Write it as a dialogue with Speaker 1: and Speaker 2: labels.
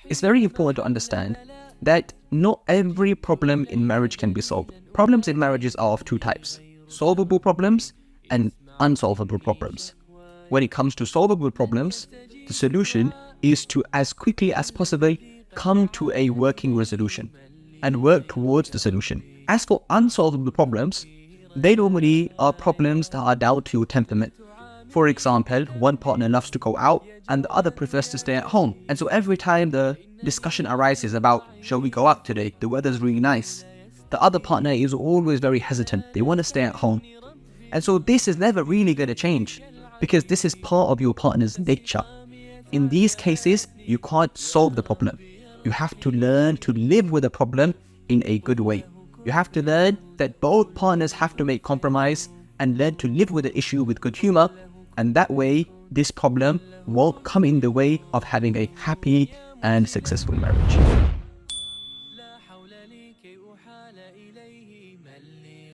Speaker 1: It's very important to understand that not every problem in marriage can be solved. Problems in marriages are of two types: solvable problems and unsolvable problems. When it comes to solvable problems, the solution is to, as quickly as possible, come to a working resolution and work towards the solution. As for unsolvable problems, they normally are problems that are down to your temperament. For example, one partner loves to go out and the other prefers to stay at home. And so every time the discussion arises about, shall we go out today? The weather's really nice. The other partner is always very hesitant. They want to stay at home. And so this is never really going to change because this is part of your partner's nature. In these cases, you can't solve the problem. You have to learn to live with the problem in a good way. You have to learn that both partners have to make compromise and learn to live with the issue with good humor. And that way, this problem won't come in the way of having a happy and successful marriage.